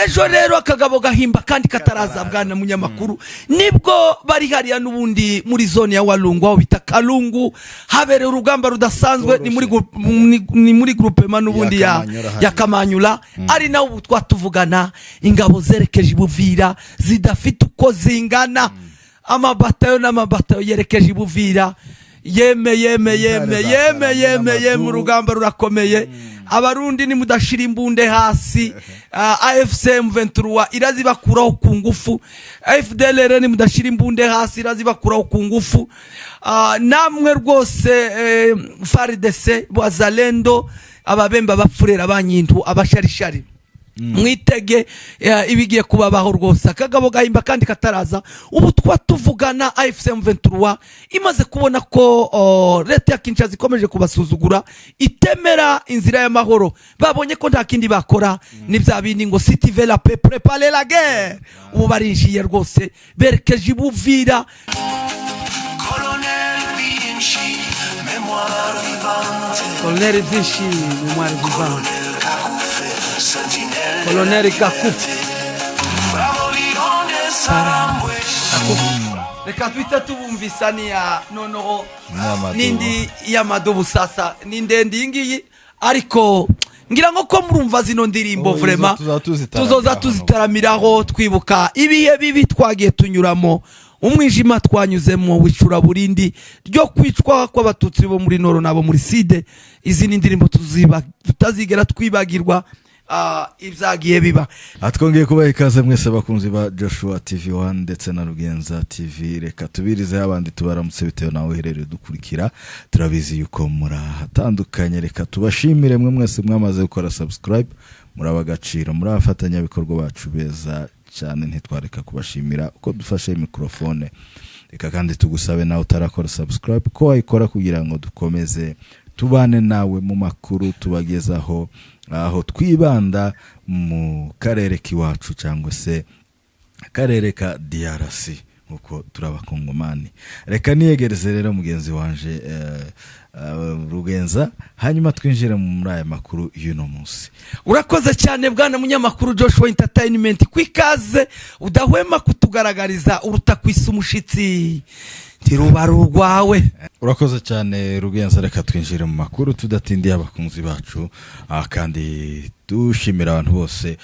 ejo rero akagabo gahimba kandi kataraza bwana munyamakuru nibwo bari hariya nubundi muri zone ya Walungu aho bita Kalungu habere urugamba rudasanzwe ni muri groupement nubundi ya Kamanyula ari naho ubu twatuvugana ingabo zerekeje Buvira zidafite uko zingana amabatayo n'amabatayo yerekeje Buvira yeme mu rugamba rurakomeye abarundi ni mudashira imbunde hasi AFC M23 irazibakuraho ku ngufu FDLR ni mudashira imbunde hasi irazibakuraho ku ngufu namwe rwose FARDC Bwazalendo ababemba bapfurera banyintu abasharishari mwitege ibigiye kubabaho rwose akagabo gahimba kandi kataraza ubu twatuvugana AFC M23 imaze kubona ko leta ya Kinshasa ikomeje kubasuzugura itemera inzira y'amahoro babonye ko nta kindi bakora ni bya bindi ngo City veut la paix préparer la guerre ubu barinjiye rwose berekeje Buvira Colonel Vinci mémoire vivante Colonel Kakufi reka twita tubumvisania noneho nindi y'amadubu sasa nindendi ngiyi ariko ngira ngo ko murumva zino ndirimbo vraiment tuzoza tuzitaramiraho twibuka ibihe bibi twagiye tunyuramo umwijima twanyuzemo wicura burindi ryo kwicwa kw'abatutsi bo muri Noro nabo muri Side izi nindirimbo tutazigera twibagirwa ibyagiye biba atwongeye kubaha ikaze mwese bakunzi ba Joshua TV1 ndetse na Rugenza TV reka tubirize abandi tubaramutse bitewe nawe uherereye dukurikira turabizi yuko murahatandukanye reka tubashimire mwe mwese mwamaze gukora subscribe murabagaciro murafatanya bikorwa bacu beza cyane ntitwareka kubashimira uko dufashe mikrofone reka kandi tugusabe nawe utarakora subscribe ko wayikora kugira ngo dukomeze tubane nawe mu makuru tubagezaho aho twibanda mu karere kiwacu cyangwa se karere ka DRC uko turabakongomani reka niyegereze rero mugenzi wanje Rugenza hanyuma twinjire muri aya makuru y'uno munsi urakoze cyane bwana munyamakuru Joshua Entertainment kwikaze udahwema kutugaragariza uruta kwisa umushitsi ntirubarurwawe urakoze cyane Rugenza reka twinjire mu makuru tudatindiye abakunzi bacu kandi dushimira abantu bose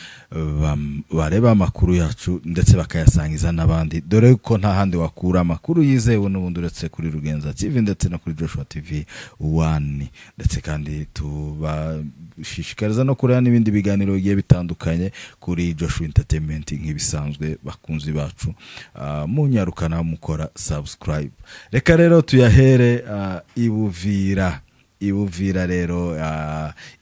bareba amakuru yacu ndetse bakayasangiza n'abandi dore ko nta handi wakura amakuru yizewe n'ubundi uretse kuri Rugenza TV ndetse no kuri Joshua TV 1 ndetse kandi tubashishikariza no kureba n'ibindi biganiro bigiye bitandukanye kuri Joshua Entertainment nk'ibisanzwe bakunzi bacu munyarukana mukora subscribe reka rero tuyahere Ibuvira rero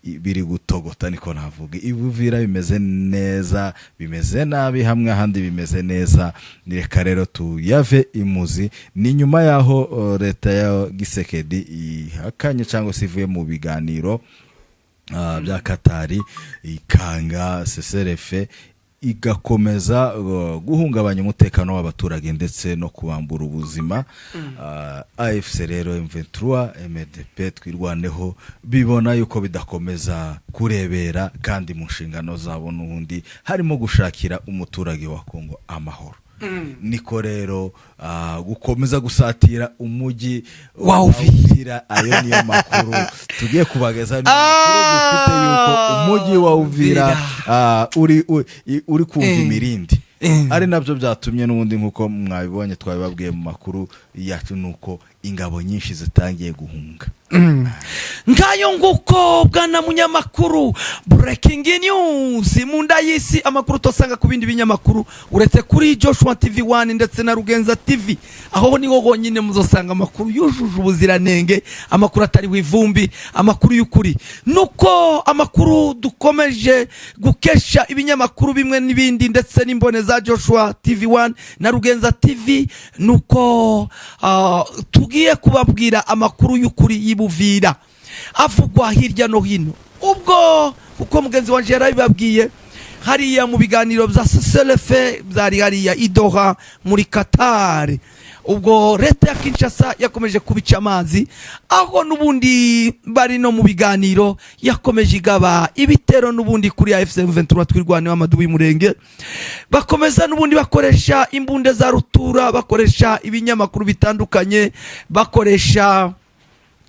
biri gutogota niko navuga Ibuvira bimeze neza bimeze nabi hamwe ahandi bimeze neza reka rero tuyave imuzi ni nyuma yaho leta ya Gisekedi ihakanye cyangwa se ivuye mu biganiro bya Katari ikanga CCRF igakomeza guhungabanya umutekano w'abaturage ndetse no kubambura ubuzima AFC rero M23 MDP twirwaneho bibona yuko bidakomeza kurebera kandi mu nshingano zabo n'ubundi harimo gushakira umuturage wa Kongo amahoro niko rero gukomeza gusatira umujyi wa Uvira ayo niyo makuru tugiye kubageza ni dufite yuko umujyi wa Uvira uri kumva imirindi ari nabyo byatumye n'ubundi nkuko mwabibonye twabibabwiye mu makuru yacu nuko ingabo nyinshi zitangiye guhunga ngayo nguko bwana munyamakuru breaking news munda yisi amakuru tosanga ku bindi binyamakuru uretse kuri Joshua TV1 ndetse na Rugenza TV aho niho honyine muzosanga amakuru yujuje ubuziranenge amakuru atari wivumbi amakuru y'ukuri nuko amakuru dukomeje gukesha ibinyamakuru bimwe n'ibindi ndetse n'imbone za Joshua TV1 na Rugenza TV nuko tugiye kubabwira amakuru y'ukuri y'Ibuvira avugwa hirya no hino ubwo uko mugenzi wanje yarabibabwiye hariya mu biganiro bya Selefe byari hariya i Doha muri Qatar. Ubwo leta ya Kinshasa yakomeje kubica amazi, aho nubundi bari no mu biganiro yakomeje igaba ibitero nubundi kuri AFC M23 twirwaneho amadubi murenge, bakomeza nubundi bakoresha imbunde za rutura, bakoresha ibinyamakuru bitandukanye, bakoresha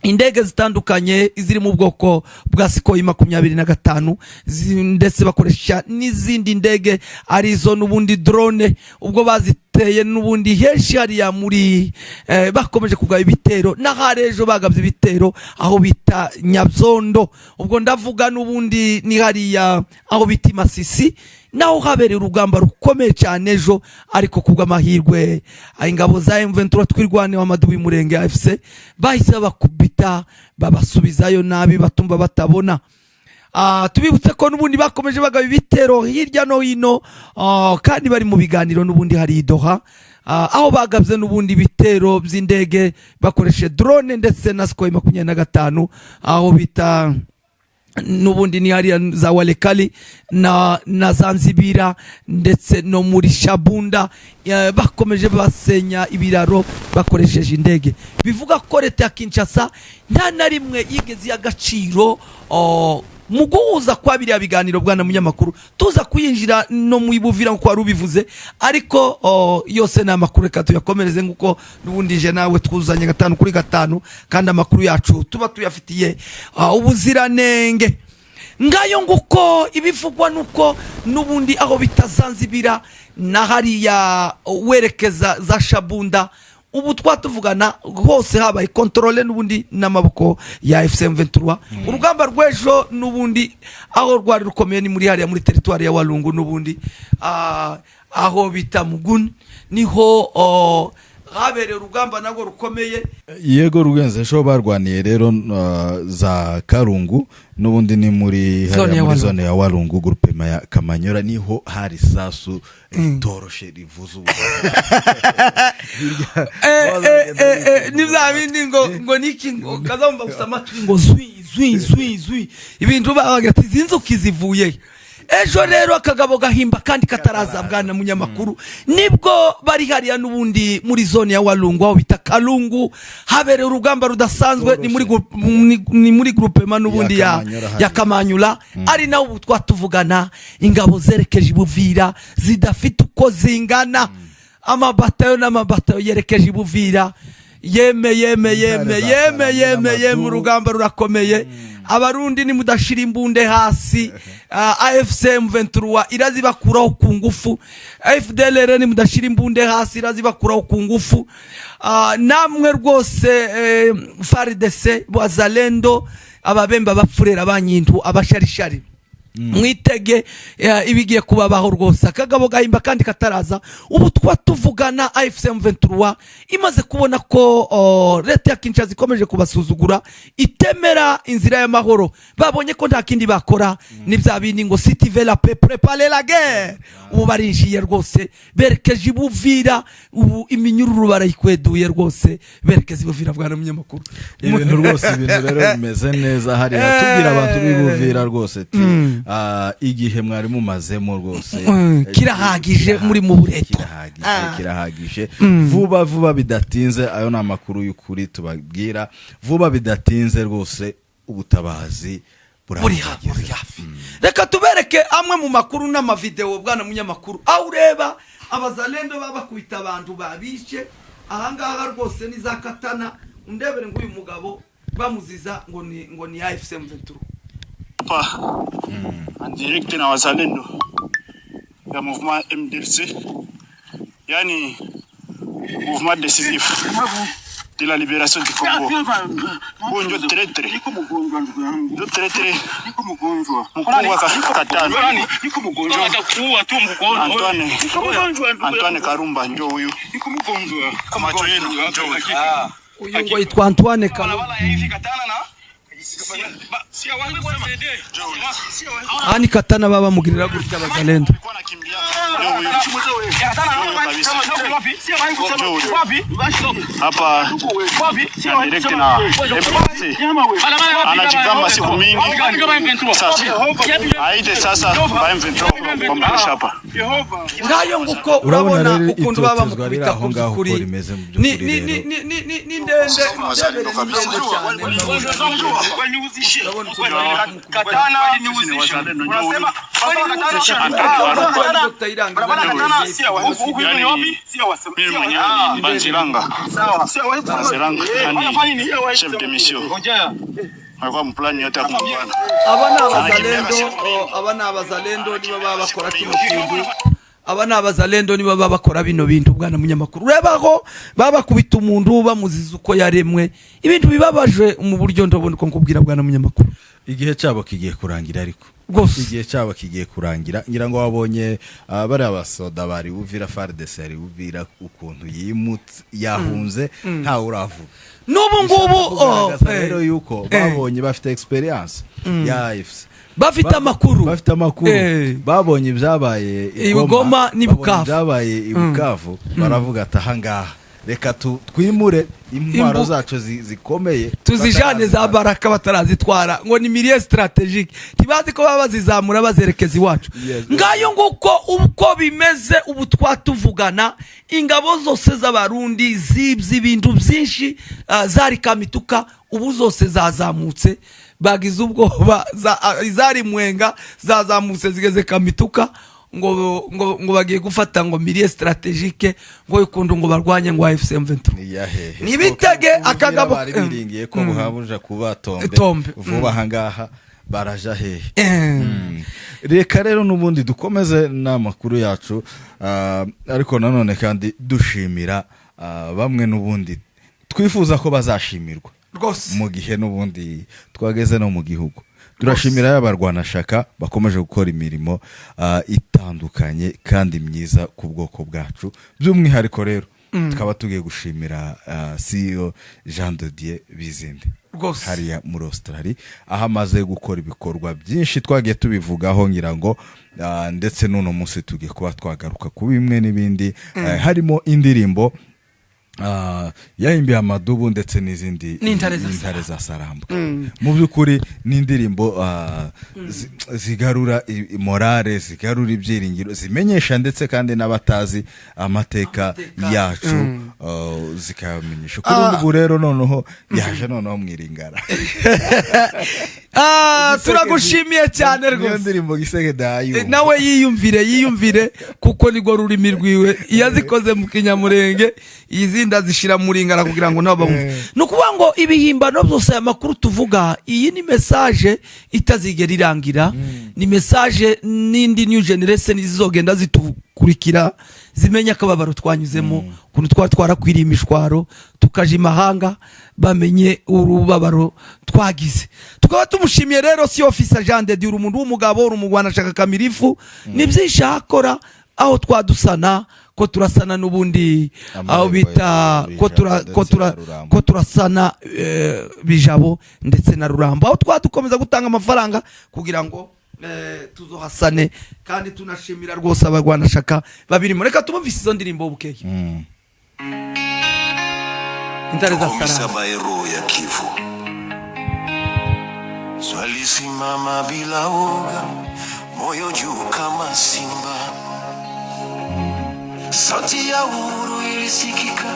indege zitandukanye ziri mu bwoko bwa Sukhoi 25 ndetse bakoresha n'izindi ndege arizo nubundi drone. Ubwo baziteye nubundi henshi hariya muri bakomeje kugaba ibitero, n'aharejo bagabye ibitero aho bita Nyabzondo. Ubwo ndavuga nubundi ni hariya aho bita Masisi, naho habereye urugamba rukomeye cyane ejo, ariko kubw'amahirwe ingabo za M23 twirwaneho amadubi murenge AFC bahise bakubita babasubizayo nabi batumva batabona. Tubibutse ko nubundi bakomeje bagaba ibitero hirya no hino, kandi bari mu biganiro nubundi hari i Doha, aho bagabye nubundi bitero by'indege bakoreshe drone ndetse na Sukhoi 25 aho bita nubundi ni hariya za Walikali na Zanzibira ndetse no muri Shabunda. Bakomeje basenya ibiraro bakoresheje indege. Bivuga ko leta ya Kinshasa nta na rimwe yigeze y'agaciro mu guhuza kwa biriya biganiro bwana munyamakuru. Tuza kuyinjira no mu Ibuvira nko warubivuze, ariko yose na makuru reka tuyakomereze nguko nubundi je nawe twuzanye 5 kuri 5, kandi amakuru yacu tuba tuyafitiye ubuziranenge. Ngayo nguko ibivugwa nuko nubundi aho bitazanzibira na hariya werekeza za Shabunda, ubu twatuvugana hose habaye controle nubundi n'amaboko ya FC M23. Urugamba rw'ejo nubundi aho rwari rukomeye ni muri hariya muri territoire ya Walungu nubundi aho bita Muguni, niho habereye urugamba nago rukomeye. Yego rugenze sho barwaniye rero za Karungu nubundi ni muri zone ya Walungu groupement ya Kamanyora, niho hari sasu toroshe rivuzu nibindi ngo niki ngo kazamba gusama ngo zwi ibintu bagati zinzuki zivuye. Ejo rero akagabo gahimba kandi kataraza bwana munyamakuru, nibwo bari hariya nubundi muri zone ya Walungu aho bita Kalungu, habereye urugamba rudasanzwe ni muri groupement nubundi ya Kamanyula. Ari naho ubu twatuvugana ingabo zerekeje Ibuvira zidafite uko zingana, amabatayo n'amabatayo yerekeje Ibuvira. Yeme mu rugamba rurakomeye. Abarundi ni mudashira imbunde hasi, AFC M23 irazibakuraho ku ngufu, FDLR ni mudashira imbunde hasi irazibakuraho ku ngufu. Namwe rwose FARDC Wazalendo ababemba bapfurera banyintu abasharishari mwitege ibigiye kubabaho rwose. Akagabo gahimba kandi kataraza. Ubu twatuvugana AFC M23 imaze kubona ko leta ya Kinshasa ikomeje kubasuzugura, itemera inzira y'amahoro. Babonye ko nta kindi bakora ni bya bindi ngo si tu veux la paix préparer la guerre. Ubu barinjiye rwose berekeje Ibuvira, ubu iminyururu barayikweduye rwose berekeze Ibuvira bwana munyamakuru. Ibintu rwose ibintu rero bimeze neza hari tubwira abantu b'Ibuvira rwose igihe mwari mumazemo rwose kirahagije muri mu bureto, kirahagije vuba bidatinze. Ayo na makuru y'ukuri tubabwira, vuba bidatinze rwose ubutabazi buri hafi. Reka tubereke amwe mu makuru n'amavideo bwana munyamakuru, aho ureba abazalendo babakwita abantu babishe ahangaha rwose ni za Katana. Undebere ngo uyu mugabo bamuziza ngo ni AFC M23 en direct na wazalendo ya mouvement MDLC, yani mouvement décisif de la libération du Congo. Bonjo traître mkubwa Katana Antoine Karumba njo huyu macho yenu njo uyu ngo yitwa Antoine Karumba. Ani Katana baba mugirira gutya abazalendo hapa na direct na FPC anajigamba siku mingi sasa aite sasa ba M23 kumrusha hapa ngayo nguko urabona ukuntu baba mukubita aho ngaho kuri rimeze mu by'ukuri rero ni ndende chef de mission alikuwa mplani yote akumbana aba ni abazalendo nibo baba bakora kino kintu aba ni abazalendo nibo baba bakora bino bintu bwana munyamakuru urebaho baba kubita umuntu bamuziza uko yaremwe ibintu bibabaje mu buryo ndabona uko nkubwira bwana munyamakuru igihe cyabo kigiye kurangira ariko rwose igihe cyabo kigiye kurangira ngira ngo wabonye bari abasoda bari Uvira FARDC ari Uvira ukuntu yimutse yahunze nta uravuga n'ubu ngubu rero yuko babonye bafite experience ya AFC bafite amakuru babonye ibyabaye Igoma n'Ibukavu byabaye Ibukavu baravuga ati ahangaha reka twimure intwaro zacu zikomeye tuzijane za baraka batarazitwara ngo ni milieu strategique ntibazi ko baba bazizamura bazerekeza iwacu ngayo nguko uko bimeze ubu twatuvugana ingabo zose z'abarundi z'ibintu byinshi zari kamituka ubu zose zazamutse bagize ubwoba zari mwenga zazamutse zigeze kamituka ngo bagiye gufata ngo milieu strategique ngo yukundu ngo barwanye ngo AFC M23 nibitege akagabo bari biringiye ko buhabuja kuba tombe vuba hangaha baraja hehe reka rero nubundi dukomeze n'amakuru yacu ariko nanone kandi dushimira bamwe nubundi twifuza ko bazashimirwa rwose mu gihe nubundi twageze no mu gihugu turashimira y'abarwanashaka bakomeje gukora imirimo itandukanye kandi myiza ku bwoko bwacu by'umwihariko rero tukaba tugiye gushimira CEO Jean de Dieu Bizinde hariya muri Australia aho amaze gukora ibikorwa byinshi twagiye tubivugaho ngira ngo ndetse n'uno munsi tugiye kuba twagaruka ku bimwe n'ibindi harimo indirimbo yahimbiye amadubu ndetse n'izindi n'intare za Sarambwe mu by'ukuri n'indirimbo zigarura morale zigarura ibyiringiro zimenyesha ndetse kandi n'abatazi amateka yacu zikamenyesha kuri ubu rero noneho yaje noneho mwiringara turagushimiye cyane rwose niyo ndirimbo gisege dayo nawe yiyumvire kuko nigo rurimi rwiwe yazikoze mu kinyamurenge izindi azishira muringara kugira ngo nabo bamwe nukuvuga ngo ibihimbano byose amakuru tuvuga iyi ni message itazigera irangira ni message n'indi new generation izogenda zitukurikira zimenya akababaro twanyuzemo kuntu twarakwiriye imishwaro tukaje imahanga bamenye urubabaro twagize tukaba tumushimiye rero si officer Jean de Dieu umuntu w'umugabo urumugwana shaka kamirifu nibyisha akora aho twadusana ko turasana nubundi aho bita ko turasana bijabo ndetse na Rurambo aho twadukomeza gutanga amafaranga kugira ngo tuzohasane kandi tunashimira rwose abagwanashaka babirimo reka tubumvise izo ndirimbo bukeye intare za Sarambwe ya Kivu swali simama bila woga moyo juu kama simba sauti ya uhuru ilisikika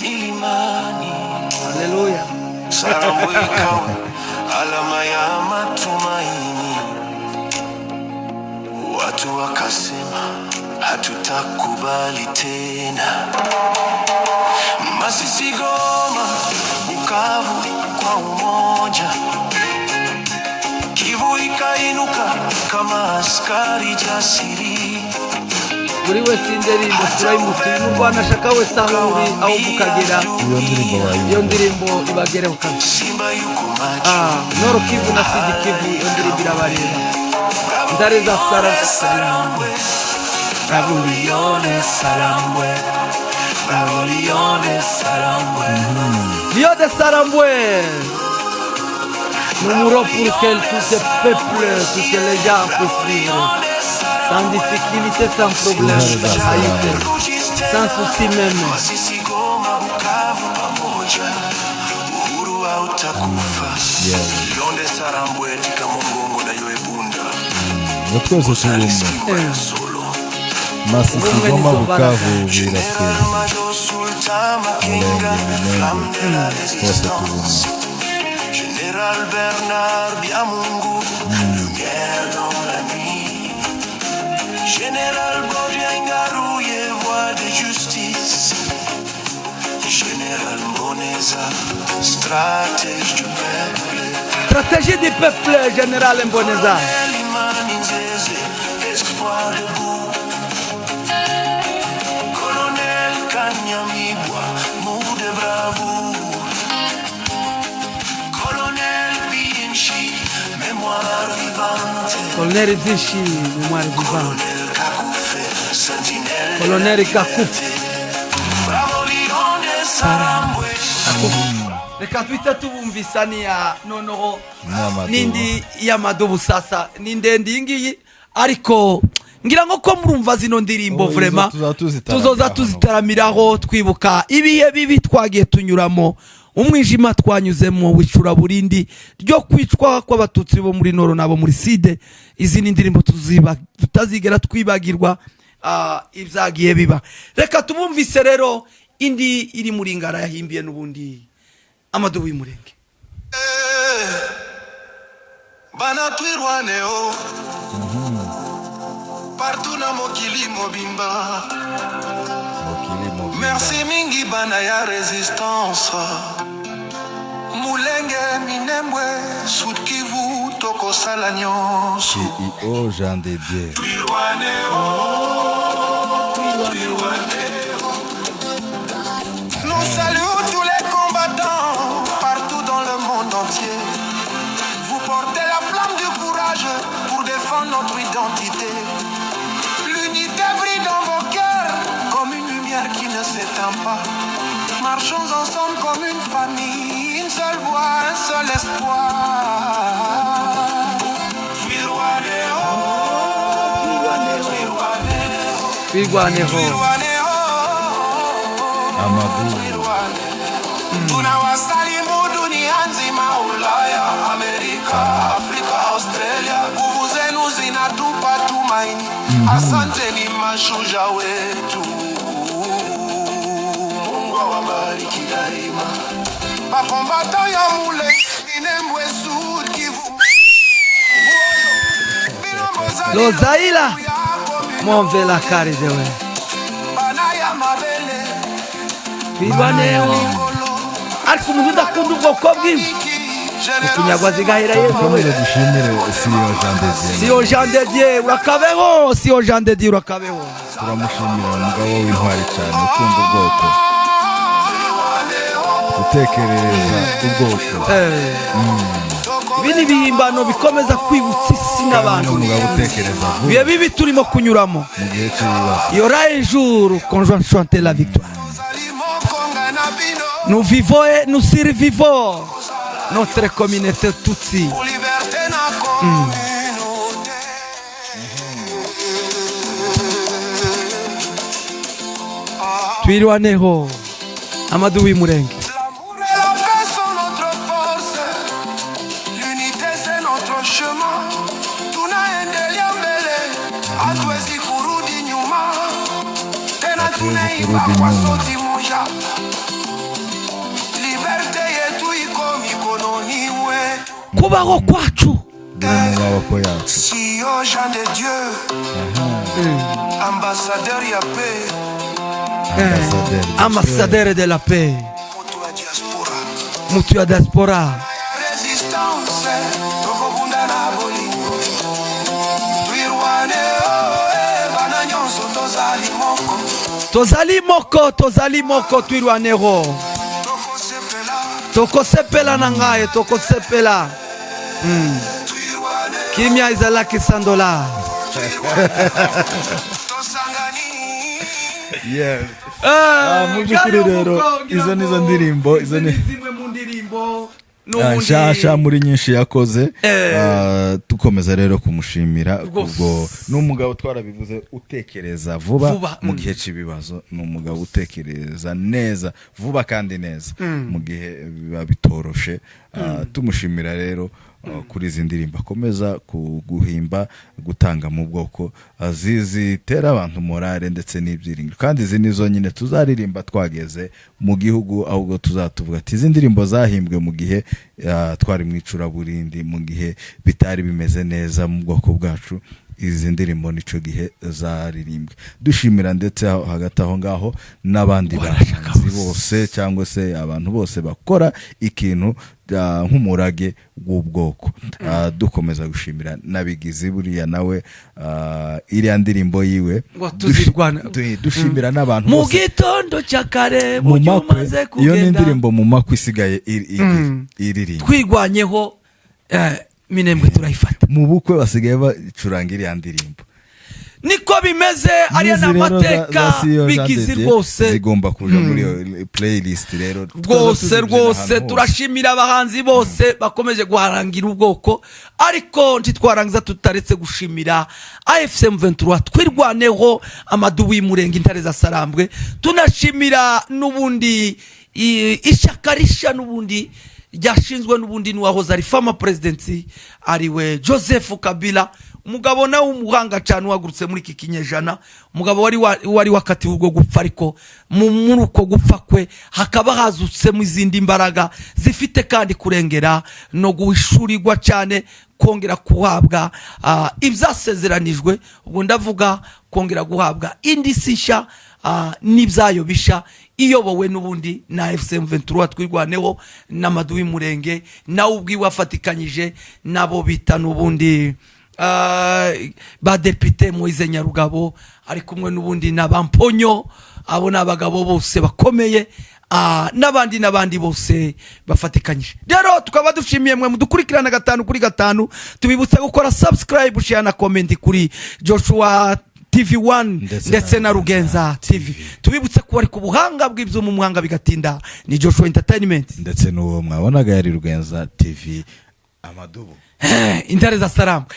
milimani haleluya Sarambwe ikawa alama ya matumaini watu wakasema hatutakubali tena Masisi Goma Bukavu kwa umoja Kivu ikainuka kama askari jasiri buri wese indirimbo turayimutuye mu Rwanda shaka wese aho uri aho mukagera iyo ndirimbo ibagereho kandi Simba yuko macho Noro Kivu na Sud Kivu iyo ndirimbo irabareba intare za Sarambwe Rio de Sarambwe nous mourons pour que tout ce peuple, tous les gens puissent vivre sans difficulté, sans problème, sans souci même. Goma, Bukavu pamoja, uhuru hautakufa. Londe Sarambwe kama Mungu na yoe bunda. twese turi umwe Masisi Goma Bukavu biratwese twese turi umwe Général Bernard Biamungu, lumière dans la nuit. Général Bodiangarouye, voix de justice. Général Mboneza, stratège du peuple. Stratégie du peuple, Général Mboneza. Elimani Nzeze, espoir debout. Colonel Kanyamibwa, mot de bravoure. Colonel Bienchi, mémoire vivante. Colonel Zishi, mémoire vivante. Colonel Kakoufe, sentinelle. Colonel Kakoufe. Bravo Lion de Sarambwe. Reka twite tubumvisania noneho N'amadubu. nindi y'amadubu sasa ni ndende iyi ngiyi ariko ngira ngo ko murumva zino ndirimbo izo vrema tuzoza tuzitaramiraho twibuka ibihe bibi twagiye tunyuramo umwijima twanyuzemo wicuraburindi ryo kwicwa kw'abatutsi bo muri noro nabo muri side. Izi ni indirimbo tutazigera twibagirwa ibyagiye biba. Reka tubumvise rero indi iri muri ngara yahimbiye n'ubundi Amadou y'Umurenge. Bana twirwaneo partout na mokili mobimba. Merci mingi bana ya résistance. Mulenge Minembwe Sud Kivu toko sala nyonso. CEO Jean de Dieu. Nous saluons tous les combattants partout dans le monde entier. Vous portez la flamme du courage pour défendre notre identité. L'unité brille dans vos cœurs comme une lumière qui ne s'éteint pas. Marchons ensemble comme une famille, une seule voix, un seul espoir. Tunawasalimu dunia nzima, Ulaya, Amerika, Afrika, Australia. Nguvu zenu zinatupa tumaini. Asanteni mashujaa wetu. Mungu awabariki daima. Makombata ya Mulenge Minembwe Sud Kivu. Lozaila Monve la kari dewe Banaya Mabele. Twirwaneho ariko umuntu udakunda ubwoko bw'iwe utunyagwazi gahera yewe Dukomeze dushimire CEO Jean de Dieu. siyo Jean de Dieu urakabeho siyo Jean de Dieu urakabeho Turamushimira umugabo w'intwari cyane ukunda ubwoko utekereza ubwoko. ibi ni ibihimbano bikomeza kwibutsa isi n'abantu Umugabo utekereza vuba bihe bibi turimo kunyuramo. mu gihe cy'ibibazo. Il y aura un jour qu'on va chanter la victoire. Nous vivons et nous survivons notre communauté Tutsi. Twirwaneho Amadou y'Umurenge. L'amour et la paix sont notre force. L'unité c'est notre chemin. Tunaendelea mbele. Hatuwezi kurudi nyuma. Tena tunaimba kwa sauti moja. Liberté yetu iko mikononi mwetu. Kubaho kwacu Biri mu maboko yacu. CEO Jean de Dieu. Ambassadeur ya paix. ambassadeur de la paix Mutu wa diaspora. mutu ya diaspora. Résistance, tokobunda na bolingo. Twirwane bana nyonso tozali moko. Tozali moko twirwaneho Tokosepela, tokosepela na ngai tokosepela. twirwane, Kimia izalaki $100. tosangani. Mu by'ukuri rero izo nizo ndirimbo izo ni zimwe mu ndirimbo nshasha muri nyinshi yakoze. Tukomeza rero kumushimira ubwo n'umugabo twarabivuze utekereza vuba mu gihe cy'ibibazo, n'umugabo utekereza neza vuba kandi neza mu gihe biba bitoroshe. Tumushimira rero kuri izi ndirimbo akomeza guhimba, gutanga mu bwoko zitera abantu morale ndetse n'ibyiringiro, kandi izi nizo nyine tuzaririmba twageze mu gihugu, ahubwo tuzatuvuga ati izi ndirimbo zahimbwe mu gihe twari mu icuraburindi, mu gihe bitari bimeze neza mu bwoko bwacu. Izi ndirimbo nico gihe zaririmbwe. Dushimira ndetse hagati aho ngaho n'abandi bahanzi bose cyangwa se abantu bose bakora ikintu nk'umurage w'ubwoko. Dukomeza gushimira nabigizi buriya nawe iriya ndirimbo yiwe dushimira n'abantu bose mu gitondo cyakare mu cyumaze kugenda. Iyo ni indirimbo mu makwe isigaye iririmba. Twigwanyeho Minembwe turayifata mu bukwe basigaye bacuranga iriya ndirimbo. Niko bimeze, ariya n'amateka bigizi rwose zigomba kuja muri playlist rero rwose. Turashimira abahanzi bose bakomeje guharangira ubwoko, ariko ntitwarangiza tutaretse gushimira AFC M23 twirwaneho Amadubu y'Umurenge Intare za Sarambwe. Tunashimira n'ubundi ishyaka risha n'ubundi ryashinzwe n'ubundi n'uwahoze ari former presidency ariwe Joseph Kabila, umugabo nawe umuhanga cyane wagurutse muri iki kinyejana, umugabo wari wakatiwe ubwo gupfa, ariko muri uko gupfa kwe hakaba hazutse mu izindi mbaraga zifite kandi kurengera no guhishurirwa cyane, kongera guhabwa ibyasezeranijwe. Ubwo ndavuga kongera guhabwa indi sisha n'ibyayo bisha, iyobowe n'ubundi na AFC M23 twirwaneho n'Amadubu y'Umurenge, nawe ubwiwe afatikanyije nabo bita n'ubundi ba Depite Moise Nyarugabo, ari kumwe n'ubundi n'abamponyo. Abo n'abagabo bose bakomeye, n'abandi bose bafatikanyije. Rero tukaba dushimiye mwe mudukurikirana 5 kuri 5. Tubibutse gukora subscribe, share na comment kuri Joshua TV1 ndetse na Rugenza TV. Tubibutse ko ari ku buhanga bw'ibyo mu muhanga bigatinda ni Joshua Entertainment, ndetse n'uwo mwabonaga yari Rugenza TV Amadubu Intare za Sarambwe.